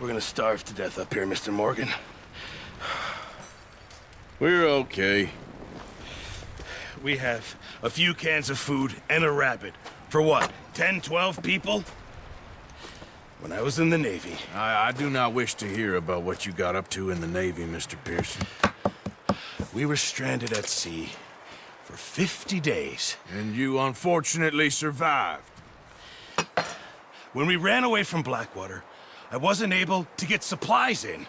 we're gonna starve to death up here, Mr. Morgan. We're okay. We have a few cans of food and a rabbit. For what, 10, 12 people? When I was in the Navy... I do not wish to hear about what you got up to in the Navy, Mr. Pearson. We were stranded at sea for 50 days. And you unfortunately survived. When we ran away from Blackwater, I wasn't able to get supplies in.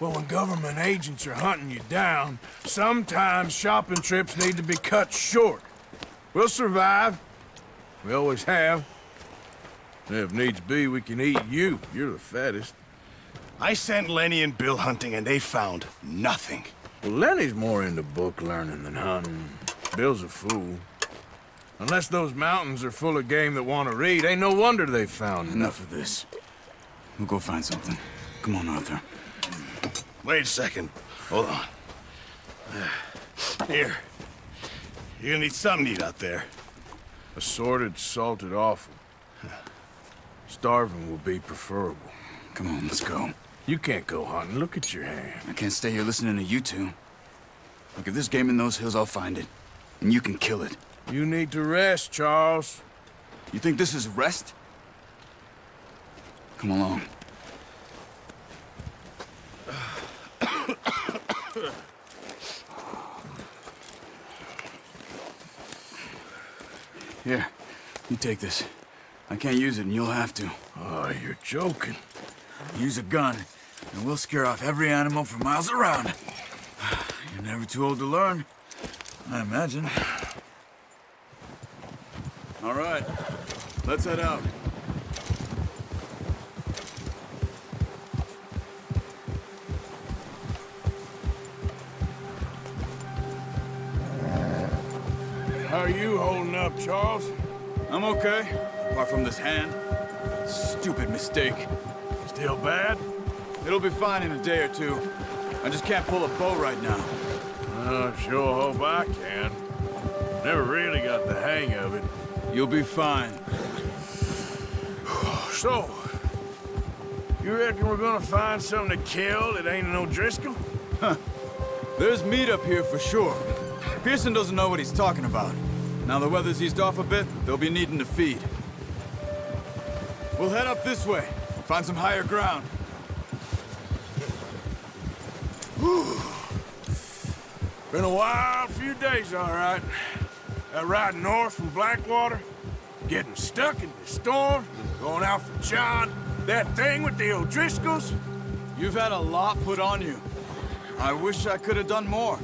Well, when government agents are hunting you down, sometimes shopping trips need to be cut short. We'll survive. We always have. And if needs be, we can eat you. You're the fattest. I sent Lenny and Bill hunting, and they found nothing. Well, Lenny's more into book learning than hunting. Bill's a fool. Unless those mountains are full of game that want to read, ain't no wonder they found Enough of this. We'll go find something. Come on, Arthur. Wait a second. Hold on. Here. You're gonna need something to eat out there. Assorted, salted offal. Starving will be preferable. Come on, let's go. You can't go hunting. Look at your hand. I can't stay here listening to you two. Look, if there's game in those hills, I'll find it. And you can kill it. You need to rest, Charles. You think this is rest? Come along. Here, you take this. I can't use it, and you'll have to. Oh, you're joking. Use a gun, and we'll scare off every animal for miles around. You're never too old to learn, I imagine. All right, let's head out. How are you holding up, Charles? I'm okay, apart from this hand. Stupid mistake. Still bad? It'll be fine in a day or two. I just can't pull a bow right now. Sure hope I can. Never really got the hang of it. You'll be fine. So, you reckon we're gonna find something to kill that ain't no Driscoll? There's meat up here for sure. Pearson doesn't know what he's talking about. Now the weather's eased off a bit, they'll be needing to feed. We'll head up this way, find some higher ground. Been a wild few days, all right. That ride north from Blackwater, getting stuck in the storm, going out for John, that thing with the O'Driscolls. You've had a lot put on you. I wish I could have done more.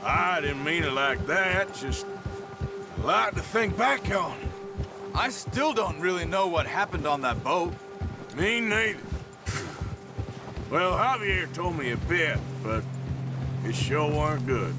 I didn't mean it like that, just a lot to think back on. I still don't really know what happened on that boat. Me neither. Well, Javier told me a bit, but it sure weren't good.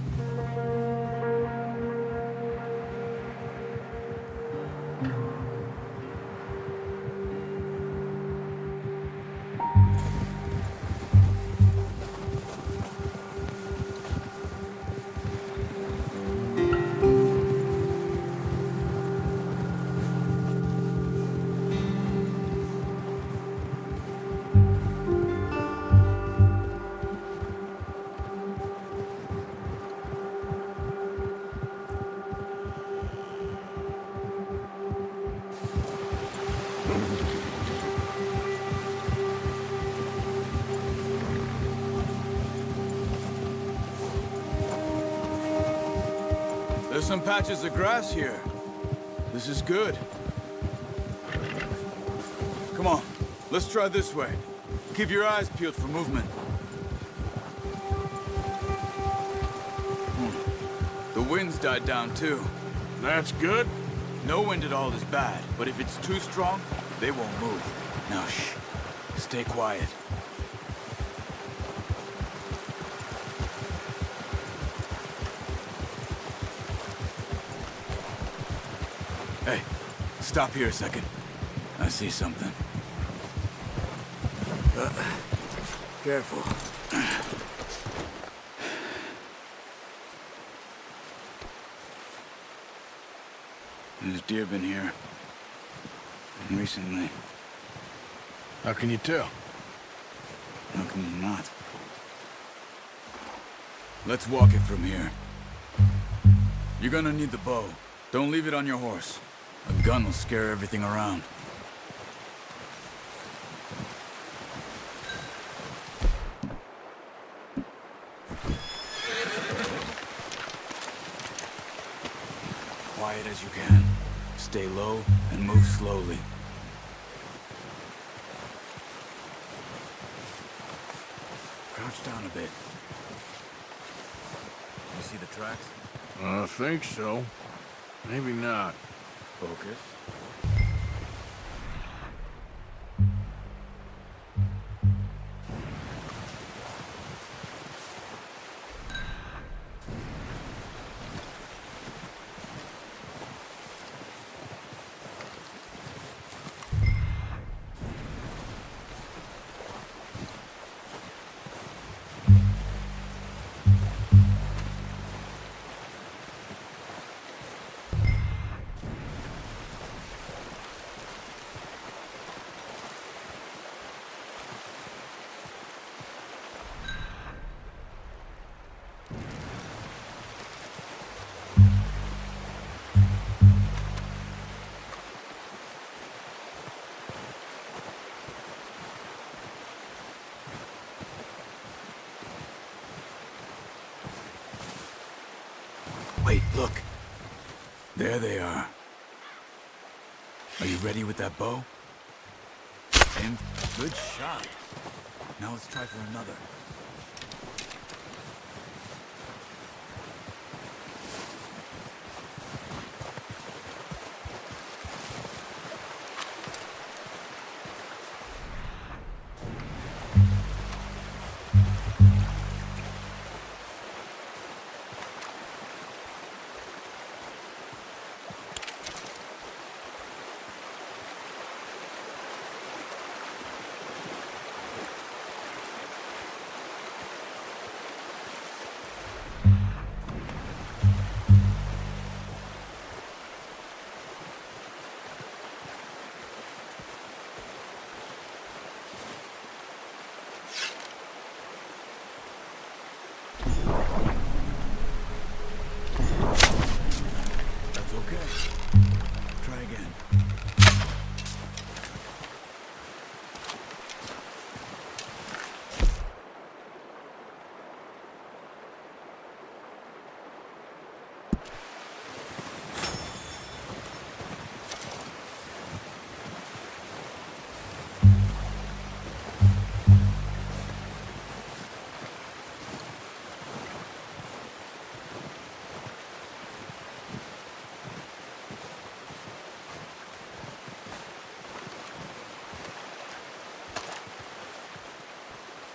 There's some patches of grass here. This is good. Come on, let's try this way. Keep your eyes peeled for movement. The wind's died down too. That's good. No wind at all is bad, but if it's too strong, they won't move. Now shh, stay quiet. Hey, stop here a second. I see something. Careful. There's deer been here. Recently. How can you tell? not. Let's walk it from here. You're gonna need the bow. Don't leave it on your horse. A gun will scare everything around. Quiet as you can. Stay low and move slowly. Crouch down a bit. You see the tracks? I think so. Maybe not. Focus. Wait, look. There they are. Are you ready with that bow? Aim. Good shot. Now let's try for another.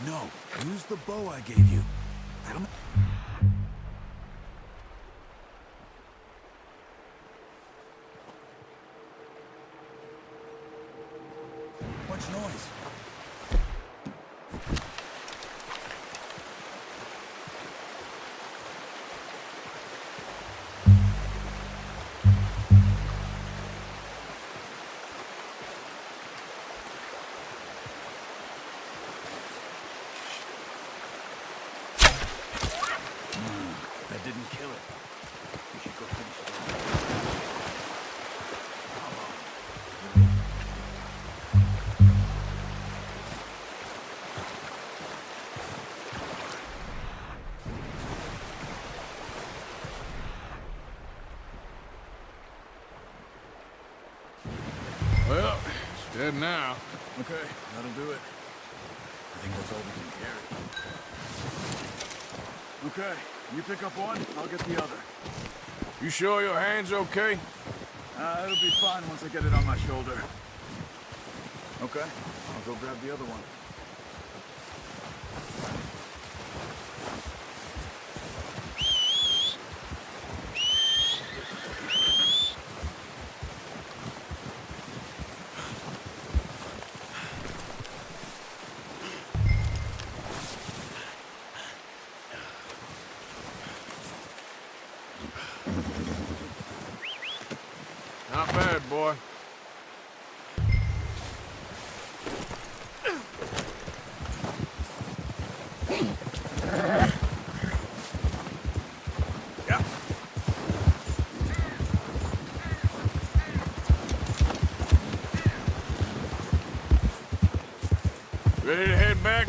No, use the bow I gave you. That'll... Much noise. That didn't kill it. We should go finish it. Well, it's dead now. Okay, that'll do it. I think that's all we can carry. Okay, you pick up one, I'll get the other. You sure your hand's okay? It'll be fine once I get it on my shoulder. Okay, I'll go grab the other one. Not bad, boy.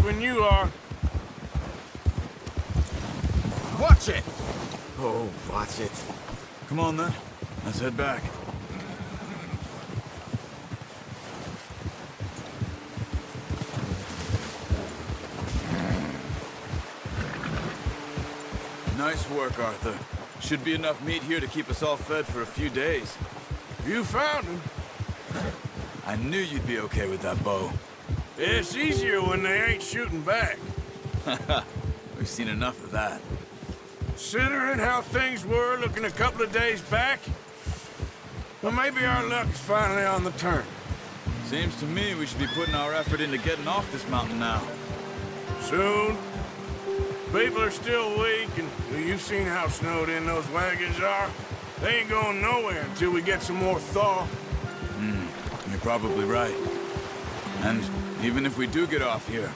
when you are. Watch it! Oh, watch it. Come on, then. Let's head back. Nice work, Arthur. Should be enough meat here to keep us all fed for a few days. You found him. I knew you'd be okay with that bow. It's easier when they ain't shooting back. We've seen enough of that. Considering how things were looking a couple of days back, well, maybe our luck is finally on the turn. Seems to me we should be putting our effort into getting off this mountain now. Soon. People are still weak, and you've seen how snowed in those wagons are. They ain't going nowhere until we get some more thaw. You're probably right. And even if we do get off here,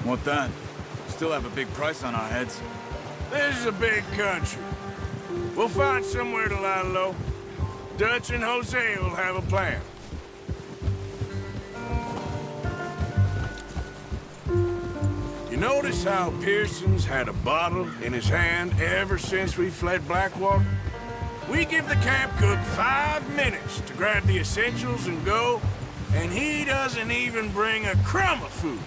what then? We still have a big price on our heads. This is a big country. We'll find somewhere to lie low. Dutch and Jose will have a plan. You notice how Pearson's had a bottle in his hand ever since we fled Blackwater? We give the camp cook 5 minutes to grab the essentials and go, and he doesn't even bring a crumb of food.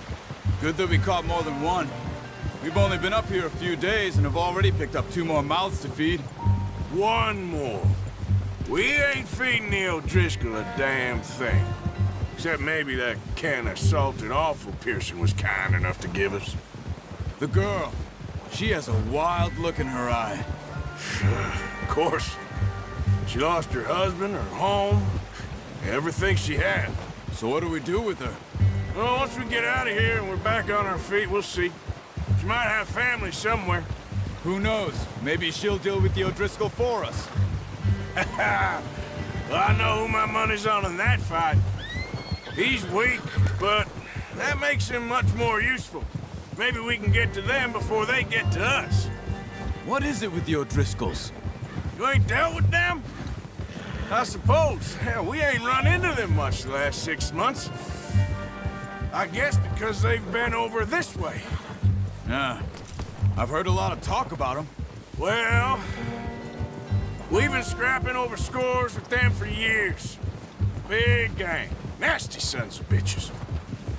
Good that we caught more than one. We've only been up here a few days and have already picked up 2 more mouths to feed. One more. We ain't feeding the O'Driscoll a damn thing. Except maybe that can of salted offal Pearson was kind enough to give us. The girl, she has a wild look in her eye. Of course. She lost her husband, her home, everything she had. So what do we do with her? Well, once we get out of here and we're back on our feet, we'll see. She might have family somewhere. Who knows? Maybe she'll deal with the O'Driscoll for us. Well, I know who my money's on in that fight. He's weak, but that makes him much more useful. Maybe we can get to them before they get to us. What is it with the O'Driscolls? You ain't dealt with them? I suppose. Hell, we ain't run into them much the last 6 months. I guess because they've been over this way. Yeah. I've heard a lot of talk about them. Well, we've been scrapping over scores with them for years. Big gang. Nasty sons of bitches.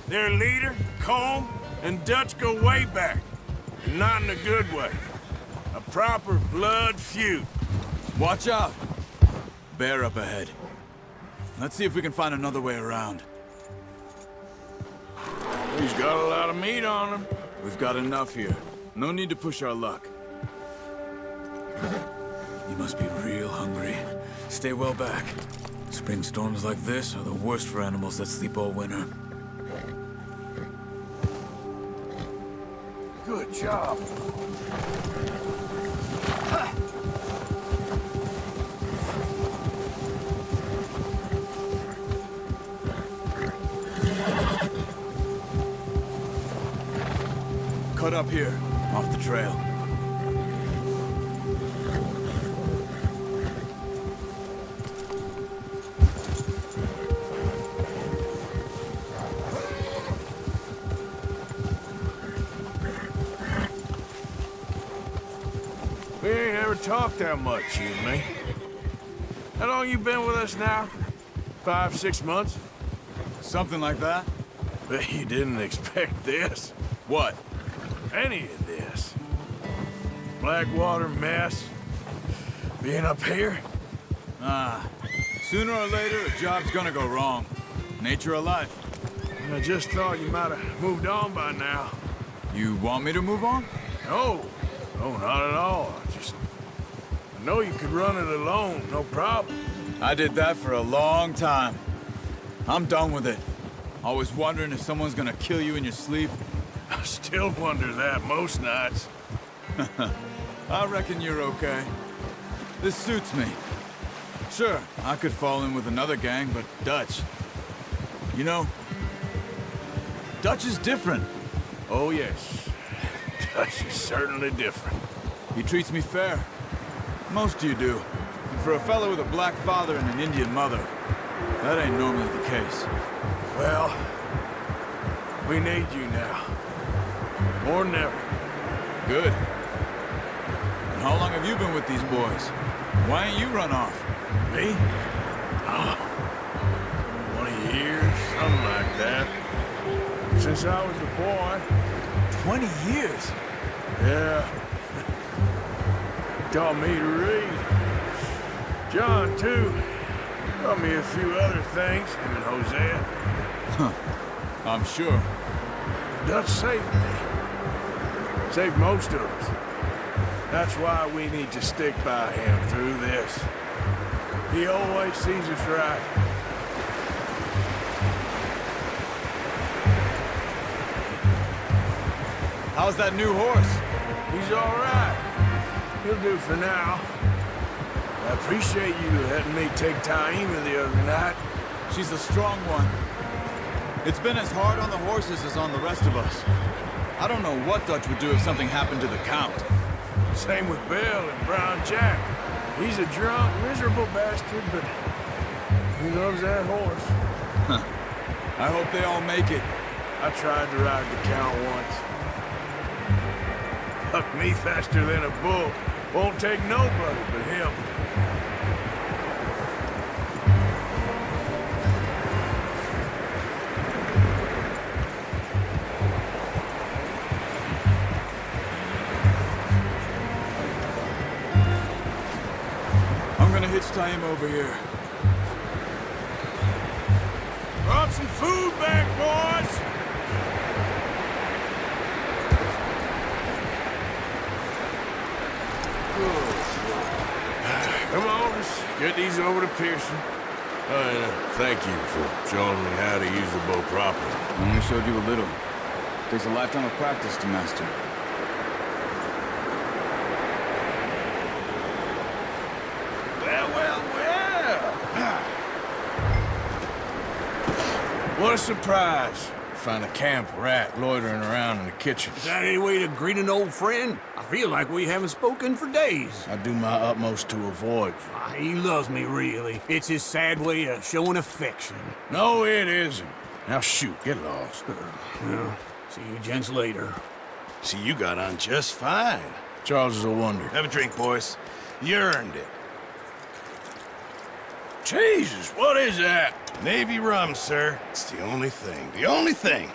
Their leader, Combe, and Dutch go way back. And not in a good way. A proper blood feud. Watch out! Bear up ahead. Let's see if we can find another way around. He's got a lot of meat on him. We've got enough here. No need to push our luck. You must be real hungry. Stay well back. Spring storms like this are the worst for animals that sleep all winter. Good job. Cut up here, off the trail. We ain't ever talked that much, you and me. How long you been with us now? 5, 6 months? Something like that? Bet you didn't expect this. What? Any of this. Blackwater mess. Being up here. Sooner or later, a job's gonna go wrong. Nature of life. I just thought you might have moved on by now. You want me to move on? No. No, not at all. I know you could run it alone, no problem. I did that for a long time. I'm done with it. Always wondering if someone's gonna kill you in your sleep. I still wonder that most nights. I reckon you're okay. This suits me. Sure, I could fall in with another gang, but Dutch... You know, Dutch is different. Oh, yes. Dutch is certainly different. He treats me fair. Most of you do. And for a fellow with a black father and an Indian mother, that ain't normally the case. Well, we need you now. More than ever. Good. And how long have you been with these boys? Why ain't you run off? Me? 20 years, something like that. Since I was a boy. 20 years? Yeah. Taught me to read. John, too. Taught me a few other things, him and Hosea. Huh. I'm sure. Dutch saved me. Saved most of us. That's why we need to stick by him through this. He always sees us right. How's that new horse? He's all right. He'll do for now. I appreciate you letting me take Taima the other night. She's a strong one. It's been as hard on the horses as on the rest of us. I don't know what Dutch would do if something happened to the Count. Same with Bill and Brown Jack. He's a drunk, miserable bastard, but he loves that horse. Huh. I hope they all make it. I tried to ride the Count once. Bucked me faster than a bull. Won't take nobody but him. I'm gonna hitch Taima over here. Brought some food back, boys! Come on, let's get these over to Pearson. Thank you for showing me how to use the bow properly. I only showed you a little. Takes a lifetime of practice to master. Well. What a surprise. Find a camp rat loitering around in the kitchen. Is that any way to greet an old friend? I feel like we haven't spoken for days. I do my utmost to avoid you. He loves me, really. It's his sad way of showing affection. No, it isn't. Now shoot, get lost. Well, see you gents later. See, you got on just fine. Charles is a wonder. Have a drink, boys. You earned it. Jesus, what is that? Navy rum, sir. It's the only thing. The only thing.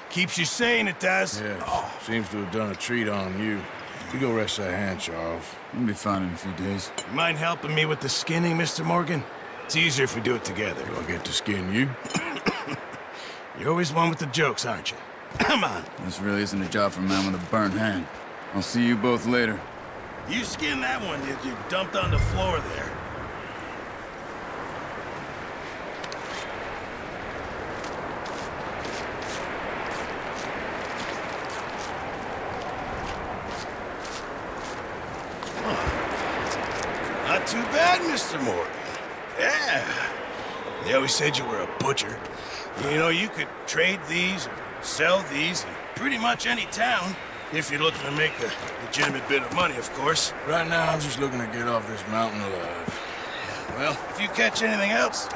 Keeps you sane, it does. Yeah, seems to have done a treat on you. You go rest that hand, Charles. I'll be fine in a few days. You mind helping me with the skinning, Mr. Morgan? It's easier if we do it together. Do I get to skin you? You're always one with the jokes, aren't you? Come on. This really isn't a job for a man with a burnt hand. I'll see you both later. You skinned that one you dumped on the floor there. Not too bad, Mr. Morgan. Yeah. They always said you were a butcher. You know, you could trade these or sell these in pretty much any town, if you're looking to make a legitimate bit of money, of course. Right now, I'm just looking to get off this mountain alive. Well, if you catch anything else,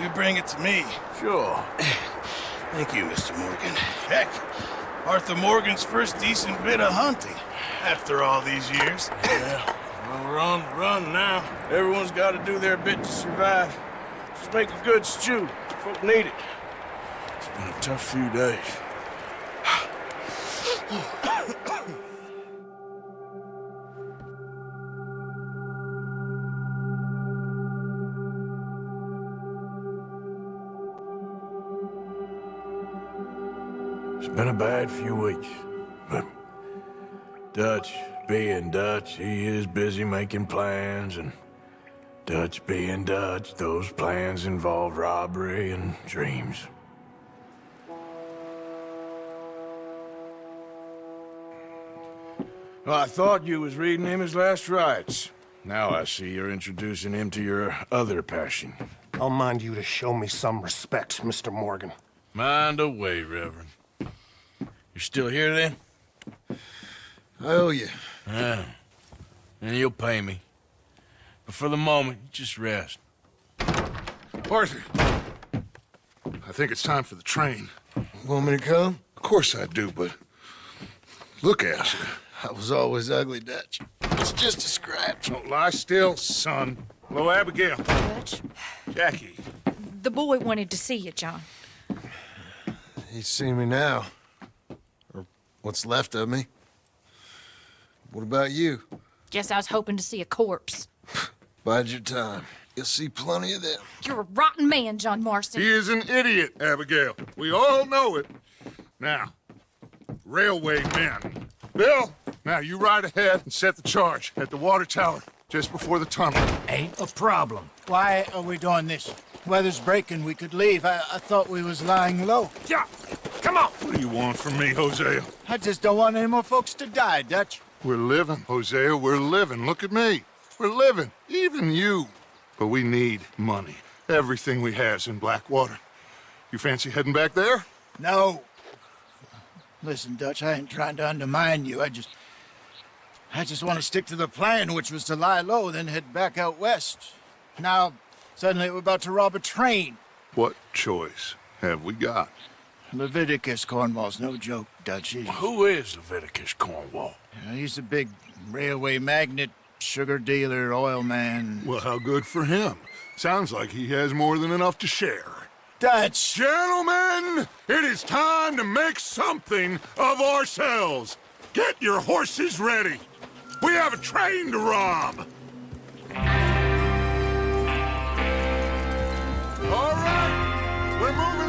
you bring it to me. Sure. Thank you, Mr. Morgan. Heck, Arthur Morgan's first decent bit of hunting, after all these years. Yeah. Well, we're on the run now. Everyone's got to do their bit to survive. Just make a good stew. Folk need it. It's been a tough few days. It's been a bad few weeks, but Dutch being Dutch, he is busy making plans, and Dutch being Dutch, those plans involve robbery and dreams. Well, I thought you was reading him his last rites. Now I see you're introducing him to your other passion. I'll mind you to show me some respect, Mr. Morgan. Mind away, Reverend. You're still here, then? I owe you. Yeah. And you'll pay me. But for the moment, just rest. Arthur, I think it's time for the train. Want me to come? Of course I do, but look at you. I was always ugly, Dutch. It's just a scratch. Don't lie still, son. Hello, Abigail. Dutch, Jackie. the boy wanted to see you, John. He's seen me now. Or what's left of me. What about you? Guess I was hoping to see a corpse. Bide your time. You'll see plenty of them. You're a rotten man, John Marston. He is an idiot, Abigail. We all know it. Now, railway men. Bill, now you ride ahead and set the charge at the water tower just before the tunnel. Ain't a problem. Why are we doing this? Weather's breaking. We could leave. I thought we was lying low. Yeah, come on. What do you want from me, Hosea? I just don't want any more folks to die, Dutch. We're living, Hosea. We're living. Look at me. We're living. Even you. But we need money. Everything we has in Blackwater. You fancy heading back there? No. Listen, Dutch, I ain't trying to undermine you. I just want to stick to the plan, which was to lie low, then head back out west. Now, suddenly we're about to rob a train. What choice have we got? Leviticus Cornwall's no joke, Dutch. Who is Leviticus Cornwall? He's a big railway magnate, sugar dealer, oil man. Well, how good for him. Sounds like he has more than enough to share. Dutch! Gentlemen, it is time to make something of ourselves. Get your horses ready. We have a train to rob. All right, we're moving.